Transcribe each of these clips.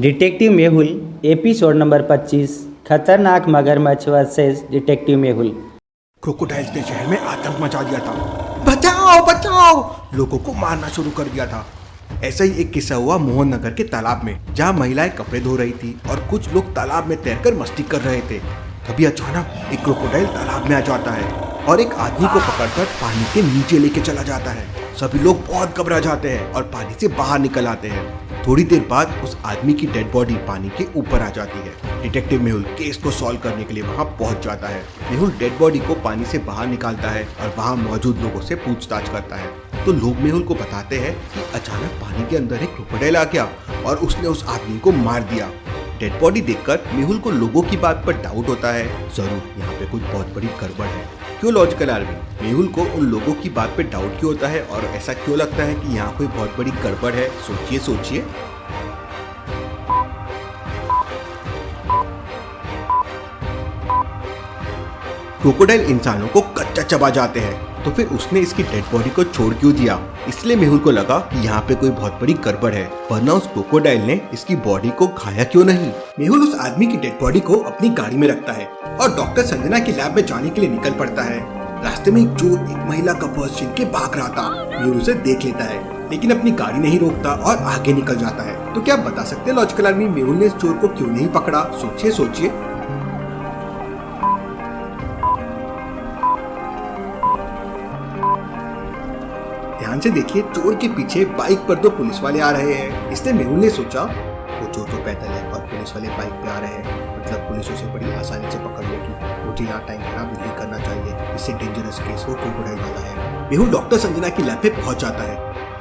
Detective Mehul episode number 25 खतरनाक मगरमच्छ versus detective Mehul. Crocodiles ने शहर में आतंक मचा दिया था। बचाओ बचाओ, लोगों को मारना शुरू कर दिया था। ऐसा ही एक किस्सा हुआ मोहन नगर के तालाब में, जहाँ महिलाएं कपड़े धो रही थी और कुछ लोग तालाब में तैरकर मस्ती कर रहे थे। तभी अचानक एक क्रोकोडाइल तालाब में आ जाता है और एक आदमी को पकड़कर पानी के नीचे लेके चला जाता है। सभी लोग बहुत घबरा जाते हैं और पानी से बाहर निकल आते हैं। थोड़ी देर बाद उस आदमी की डेड बॉडी पानी के ऊपर आ जाती है। डिटेक्टिव मेहुल केस को सॉल्व करने के लिए वहां पहुंच जाता है। मेहुल डेड बॉडी को पानी से बाहर निकालता है और वहां मौजूद लोगों से पूछताछ करता है। तो लोग मेहुल को बताते हैं कि अचानक पानी के अंदर एक क्रोकोडाइल आ गया और उसने उस आदमी को मार दिया। डेड बॉडी देखकर मेहुल को लोगों की बात पर डाउट होता है, जरूर यहाँ पे कुछ बहुत बड़ी गड़बड़ है। क्यों लॉजिकल आर्मी, मेहुल को उन लोगों की बात पे डाउट क्यों होता है और ऐसा क्यों लगता है कि यहाँ कोई बहुत बड़ी गड़बड़ है? सोचिए सोचिए। क्रोकोडाइल इंसानों को कच्चा चबा जाते हैं, तो फिर उसने इसकी डेड बॉडी को छोड़ क्यों दिया? इसलिए मेहुल को लगा कि यहाँ पे कोई बहुत बड़ी गड़बड़ है, वरना उस क्रोकोडाइल ने इसकी बॉडी को खाया क्यों नहीं? मेहुल उस आदमी की डेड बॉडी को अपनी गाड़ी में रखता है और डॉक्टर संजना की लैब में जाने के लिए निकल पड़ता है। रास्ते में एक चोर एक महिला का पर्स छीन के भाग रहा था। मेहुल उसे देख लेता है, लेकिन अपनी गाड़ी नहीं रोकता और आगे निकल जाता है। तो क्या आप बता सकते हैं लॉजिकल आर्मी, मेहुल ने इस चोर को क्यों नहीं पकड़ा? सोचिए सोचिए। ध्यान से देखिए, चोर के पीछे बाइक पर दो पुलिस वाले आ रहे हैं। इसलिए मेहुल ने सोचा वो चोर तो पैदल है और पुलिस वाले बाइक पे आ रहे हैं, मतलब पुलिस उसे बड़ी आसानी से पकड़ लेगी। मुझे यहाँ टाइम खराब नहीं करना चाहिए, इससे डेंजरस केस वो क्रोकोडाइल वाला है। मेहुल डॉक्टर संजना की लैब पे पहुंच जाता है।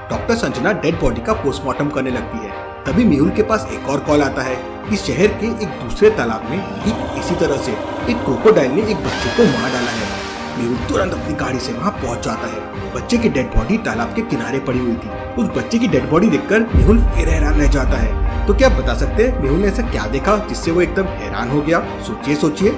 डॉक्टर संजना डेड बॉडी का पोस्टमार्टम करने लगती है। तभी मेहुल के पास एक और कॉल आता है कि शहर के एक दूसरे तालाब में ठीक इसी तरह से एक क्रोकोडाइल ने एक बच्चे को मार डाला है। मेहुल तुरंत अपनी गाड़ी से वहां पहुंच जाता है। बच्चे की डेड बॉडी तालाब के किनारे पड़ी हुई थी। उस बच्चे की डेड बॉडी देखकर मेहुल फिर हैरान रह जाता है। तो क्या आप बता सकते हैं मेहुल ने ऐसा क्या देखा जिससे वो एकदम हैरान हो गया? सोचिए सोचिए।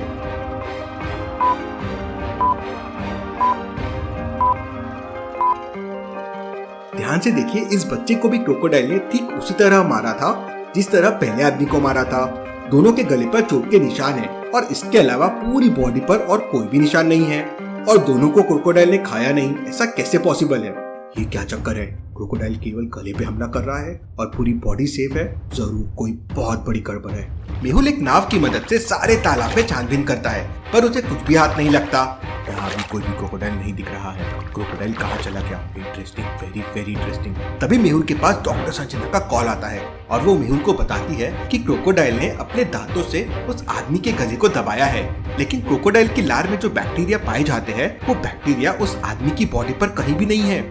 ध्यान से देखिए, इस बच्चे को भी क्रोकोडाइल ने ठीक उसी तरह मारा था जिस तरह पहले आदमी को मारा था। दोनों के गले पर चोट के निशान हैं और इसके अलावा पूरी बॉडी पर और कोई भी निशान नहीं है, और दोनों को क्रोकोडाइल ने खाया नहीं। ऐसा कैसे पॉसिबल है? ये क्या चक्कर है? क्रोकोडाइल केवल गले पे हमला कर रहा है और पूरी बॉडी सेफ है। जरूर कोई बहुत बड़ी गड़बड़ है। मेहुल एक नाव की मदद से सारे तालाब में छानबीन करता है, पर उसे कुछ भी हाथ नहीं लगता। यहाँ भी कोई भी क्रोकोडाइल नहीं दिख रहा है। क्रोकोडाइल कहाँ चला गया? Interesting, very very interesting. तभी मेहुल के पास डॉक्टर संजना का कॉल आता है और वो मेहुल को बताती है कि क्रोकोडाइल ने अपने दांतों से उस आदमी के गले को दबाया है, लेकिन क्रोकोडाइल की लार में जो बैक्टीरिया पाए जाते हैं वो बैक्टीरिया उस आदमी की बॉडी पर कहीं भी नहीं है।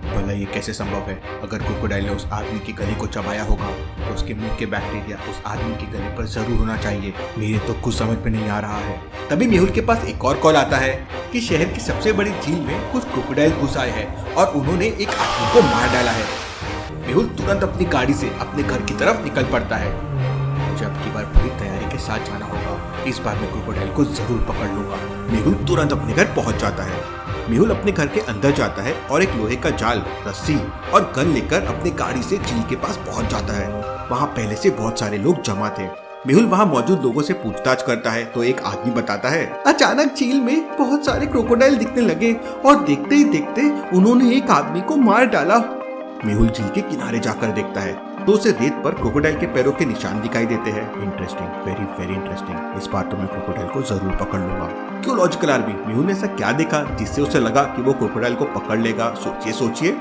भला ये कैसे संभव है? अगर क्रोकोडाइल ने उस आदमी के गले को चबाया होगा तो उसके मुंह के बैक्टीरिया उस आदमी के गले पर जरूर होना चाहिए। मेरे तो कुछ समझ में नहीं आ रहा है। तभी मेहुल के पास एक और कॉल आता है कि शहर की सबसे बड़ी झील में कुछ क्रोकोडाइल घुस आए हैं और उन्होंने एक आदमी को मार डाला है। मेहुल तुरंत अपनी गाड़ी से अपने घर की तरफ निकल पड़ता है। मुझे अब की बार पूरी तैयारी के साथ जाना होगा। इस बार मैं क्रोकोडाइल को जरूर पकड़ लूंगा। मेहुल तुरंत अपने घर पहुंच जाता है। मेहुल अपने घर के अंदर जाता है और एक लोहे का जाल, रस्सी और गन लेकर अपनी गाड़ी से झील के पास पहुंच जाता है। वहां पहले से बहुत सारे लोग जमा थे। मेहुल वहां मौजूद लोगों से पूछताछ करता है तो एक आदमी बताता है, अचानक झील में बहुत सारे क्रोकोडाइल दिखने लगे और देखते ही देखते उन्होंने एक आदमी को मार डाला। मेहुल झील के किनारे जाकर देखता है तो उसे रेत पर क्रोकोडाइल के पैरों के निशान दिखाई देते हैं। Interesting, very very interesting. इस बार तो मैं क्रोकोडाइल को जरूर पकड़ लूंगा। क्यों लॉजिकल आर्मी, मेहुल ने ऐसा क्या देखा जिससे उसे लगा कि वो क्रोकोडाइल को पकड़ लेगा? सोचिए सोचिए।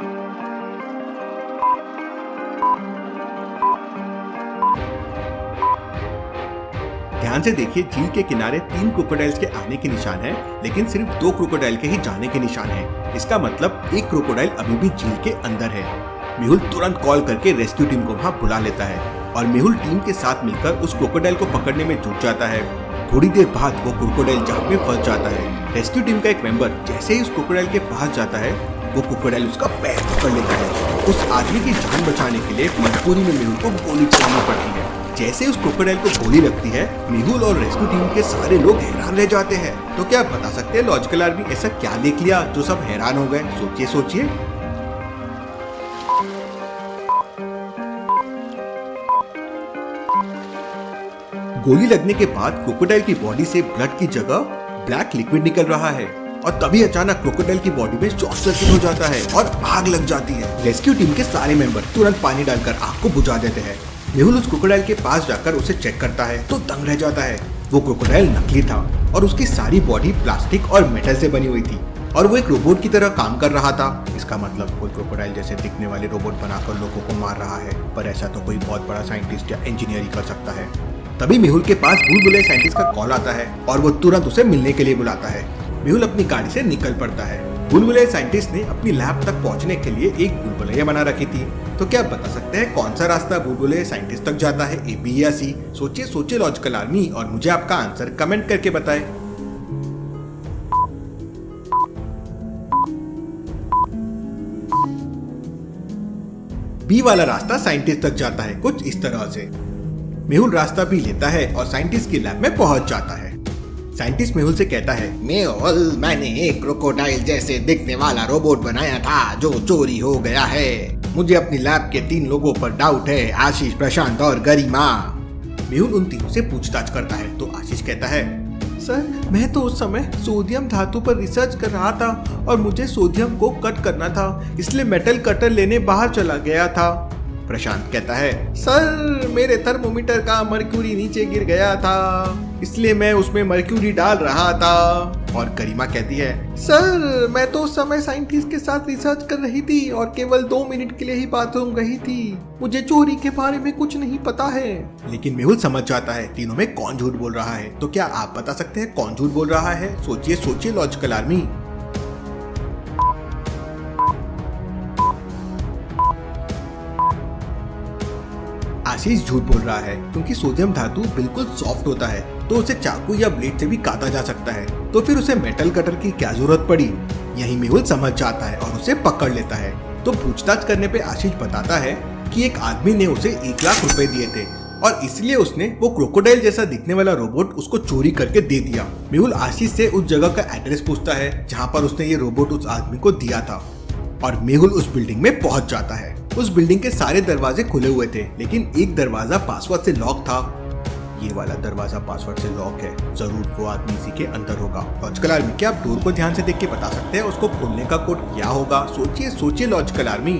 ध्यान से देखिए, झील के किनारे 3 क्रोकोडाइल्स के आने के निशान हैं, लेकिन सिर्फ 2 क्रोकोडाइल के ही जाने के निशान हैं। इसका मतलब एक क्रोकोडाइल अभी भी झील के अंदर है। मेहुल तुरंत कॉल करके रेस्क्यू टीम को वहां बुला लेता है और मेहुल टीम के साथ मिलकर उस क्रोकोडाइल को पकड़ने में जुट जाता है। थोड़ी देर बाद वो क्रोकोडाइल जाल में फंस जाता है। रेस्क्यू टीम का एक मेंबर जैसे ही उस क्रोकोडाइल के पास जाता है, वो क्रोकोडाइल उसका पैर पकड़ लेता है। उस आदमी की जान बचाने के लिए मजबूरी में मेहुल को गोली चलानी पड़ती है। जैसे उस क्रोकोडाइल को गोली लगती है, मेहुल और रेस्क्यू टीम के सारे लोग हैरान रह जाते हैं। तो क्या आप बता सकते हैं लॉजिकल आर्मी, ऐसा क्या देख लिया जो सब हैरान हो गए? सोचिए सोचिए। गोली लगने के बाद क्रोकोडाइल की बॉडी से ब्लड की जगह ब्लैक लिक्विड निकल रहा है और तभी अचानक क्रोकोडाइल की बॉडी में शॉर्ट सर्किट हो जाता है और आग लग जाती है। रेस्क्यू टीम के सारे मेंबर तुरंत पानी डालकर आग को बुझा देते हैं। मेहुल उस क्रोकोडाइल के पास जाकर उसे चेक करता है तो दंग रह जाता है। वो क्रोकोडाइल नकली था और उसकी सारी बॉडी प्लास्टिक और मेटल से बनी हुई थी और वो एक रोबोट की तरह काम कर रहा था। इसका मतलब कोई क्रोकोडाइल जैसे दिखने वाले रोबोट बनाकर लोगों को मार रहा है, पर ऐसा तो कोई बहुत बड़ा साइंटिस्ट या इंजीनियर ही कर सकता है। तभी मेहुल के पास भूल-भुलैया साइंटिस्ट का कॉल आता है और वो तुरंत उसे मिलने के लिए बुलाता है। मेहुल अपनी गाड़ी से निकल पड़ता है। भूल-भुलैया साइंटिस्ट ने अपनी लैब तक पहुंचने के लिए एक भूल-भुलैया बना रखी थी। तो क्या आप बता सकते हैं कौन सा रास्ता भूल-भुलैया साइंटिस्ट तक जाता है, ए, बी या सी? सोचिए लॉजिकल आर्मी और मुझे आपका आंसर कमेंट करके बताएं। बी वाला रास्ता साइंटिस्ट तक जाता है कुछ इस तरह से। मेहुल रास्ता बी लेता है और साइंटिस्ट की लैब में पहुंच जाता है। साइंटिस्ट मेहुल से कहता है, मेहुल, मैंने एक क्रोकोडाइल जैसे दिखने वाला रोबोट बनाया था जो चोरी हो गया है। मुझे अपनी लैब के 3 लोगों पर डाउट है, आशीष, प्रशांत और गरिमा। मेहुल उन तीनों से पूछताछ करता है तो आशीष कहता है, सर मैं तो उस समय सोडियम धातु पर रिसर्च कर रहा था और मुझे सोडियम को कट करना था, इसलिए मेटल कटर लेने बाहर चला गया था। प्रशांत कहता है, सर मेरे थर्मोमीटर का मर्क्यूरी नीचे गिर गया था, इसलिए मैं उसमें मर्क्यूरी डाल रहा था। और गरिमा कहती है, सर मैं तो उस समय साइंटिस्ट के साथ रिसर्च कर रही थी और केवल 2 मिनट के लिए ही बाथरूम गई थी, मुझे चोरी के बारे में कुछ नहीं पता है। लेकिन मेहुल समझ जाता है तीनों में कौन झूठ बोल रहा है। तो क्या आप बता सकते हैं कौन झूठ बोल रहा है? सोचिए लॉजिकल आर्मी। आशीष झूठ बोल रहा है क्योंकि सोडियम धातु बिल्कुल सॉफ्ट होता है तो उसे चाकू या ब्लेड से भी काटा जा सकता है, तो फिर उसे मेटल कटर की क्या जरूरत पड़ी? यही मेहुल समझ जाता है और उसे पकड़ लेता है। तो पूछताछ करने पे आशीष बताता है कि एक आदमी ने उसे 1 लाख रुपए दिए थे और इसलिए उसने वो क्रोकोडाइल जैसा दिखने वाला रोबोट उसको चोरी करके दे दिया। मेहुल आशीष से उस जगह का एड्रेस पूछता है जहाँ पर उसने ये रोबोट उस आदमी को दिया था और मेहुल उस बिल्डिंग में पहुंच जाता है। उस बिल्डिंग के सारे दरवाजे खुले हुए थे लेकिन एक दरवाजा पासवर्ड से लॉक था। ये वाला दरवाजा पासवर्ड से लॉक है, जरूर वो आदमी इसी के अंदर होगा। लॉजिकल आर्मी, क्या आप डोर को ध्यान से देख के बता सकते हैं उसको खोलने का कोड क्या होगा? सोचिए लॉजिकल आर्मी।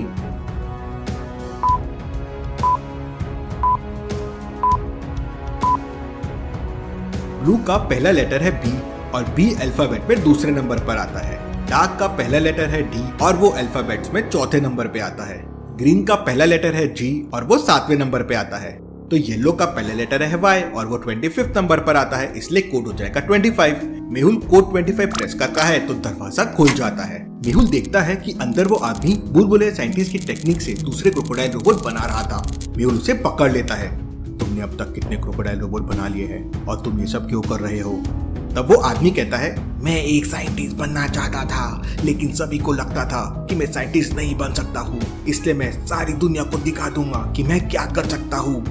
ब्लू का पहला लेटर है बी और बी अल्फाबेट में दूसरे नंबर पर आता है। डार्क का पहला लेटर है डी और वो अल्फाबेट्स में चौथे नंबर पे आता है। ग्रीन का पहला लेटर है जी और वो 7वें नंबर पे आता है। तो येलो का पहला लेटर है वाई और वो 25th नंबर पर आता है, इसलिए कोड हो जाएगा 25। मेहुल कोड 25 प्रेस करता है तो दरवाजा खुल जाता है। मेहुल देखता है कि अंदर वो आदमी भूल-भुलैया साइंटिस्ट की टेक्निक से दूसरे क्रोकोडाइल रोबोट बना रहा था। मेहुल उसे पकड़ लेता है। तुमने अब तक कितने क्रोकोडाइल रोबोट बना लिए हैं और तुम ये सब क्यों कर रहे हो? तब वो आदमी कहता है, मैं एक साइंटिस्ट बनना चाहता था लेकिन सभी को लगता था कि मैं साइंटिस्ट नहीं बन सकता हूँ, इसलिए मैं सारी दुनिया को दिखा दूंगा कि मैं क्या कर सकता हूँ।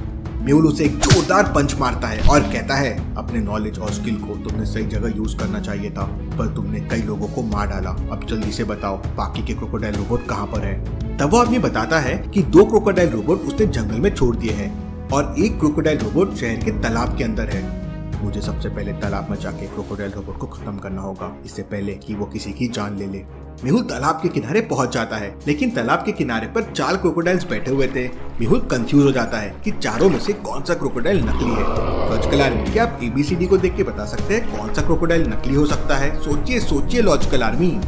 मेहुल उसे एक जोरदार पंच मारता है और कहता है, अपने नॉलेज और स्किल को तुमने सही जगह यूज करना चाहिए था, पर तुमने कई लोगों को मार डाला। अब जल्दी से बताओ बाकी के क्रोकोडाइल रोबोट कहाँ पर है? तब वो आदमी बताता है कि 2 क्रोकोडाइल रोबोट उसने जंगल में छोड़ दिए हैं और एक क्रोकोडाइल रोबोट शहर के तालाब के अंदर है। मुझे सबसे पहले तालाब में जाके क्रोकोडाइल रोबोट को खत्म करना होगा, इससे पहले कि वो किसी की जान ले ले। मेहुल तालाब के किनारे पहुंच जाता है लेकिन तालाब के किनारे पर 4 क्रोकोडाइल्स बैठे हुए थे। मेहुल कंफ्यूज हो जाता है कि चारों में से कौन सा क्रोकोडाइल नकली है। लॉजिकल आर्मी, क्या आप ABCD को देख के बता सकते हैं कौन सा क्रोकोडाइल नकली हो सकता है? सोचिए लॉजिकल आर्मी।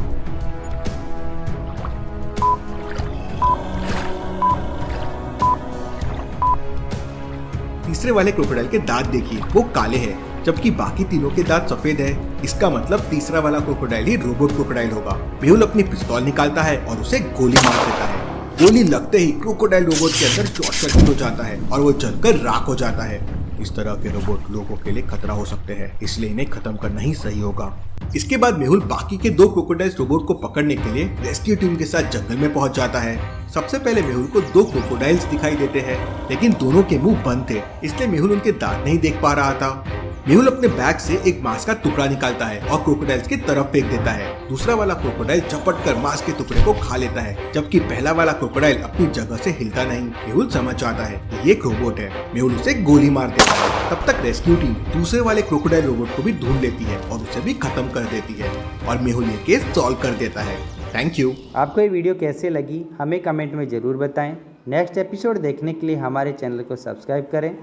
तीसरे वाले क्रोकोडाइल के दांत देखिए, वो काले हैं जबकि बाकी तीनों के दांत सफेद है। इसका मतलब तीसरा वाला क्रोकोडाइल ही रोबोट क्रोकोडाइल होगा। मेहुल अपनी पिस्तौल निकालता है और उसे गोली मार देता है। गोली लगते ही क्रोकोडाइल रोबोट के अंदर शॉर्ट सर्किट हो जाता है और वो जलकर राख हो जाता है। इस तरह के रोबोट लोगों के लिए खतरा हो सकते हैं, इसलिए इन्हें खत्म करना ही सही होगा। इसके बाद मेहुल बाकी के 2 क्रोकोडाइल्स रोबोट को पकड़ने के लिए रेस्क्यू टीम के साथ जंगल में पहुंच जाता है। सबसे पहले मेहुल को 2 क्रोकोडाइल्स दिखाई देते हैं लेकिन दोनों के मुंह बंद थे, इसलिए मेहुल उनके दांत नहीं देख पा रहा था। मेहुल अपने बैग से एक मांस का टुकड़ा निकालता है और क्रोकोडाइल्स की तरफ फेंक देता है। दूसरा वाला क्रोकोडाइल झपट कर मांस के टुकड़े को खा लेता है, जबकि पहला वाला क्रोकोडाइल अपनी जगह से हिलता नहीं। मेहुल समझ जाता है कि ये एक रोबोट है। मेहुल उसे गोली मार देता है। तब तक रेस्क्यू टीम दूसरे वाले क्रोकोडाइल रोबोट को भी ढूंढ लेती है और उसे भी खत्म कर देती है और मेहुल ये केस सॉल्व कर देता है। Thank you. आपको ये वीडियो कैसे लगी हमें कमेंट में ज़रूर बताएं। नेक्स्ट एपिसोड देखने के लिए हमारे चैनल को सब्सक्राइब करें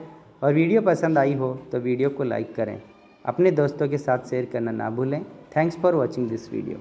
और वीडियो पसंद आई हो तो वीडियो को लाइक करें। अपने दोस्तों के साथ शेयर करना ना भूलें। Thanks for watching this video.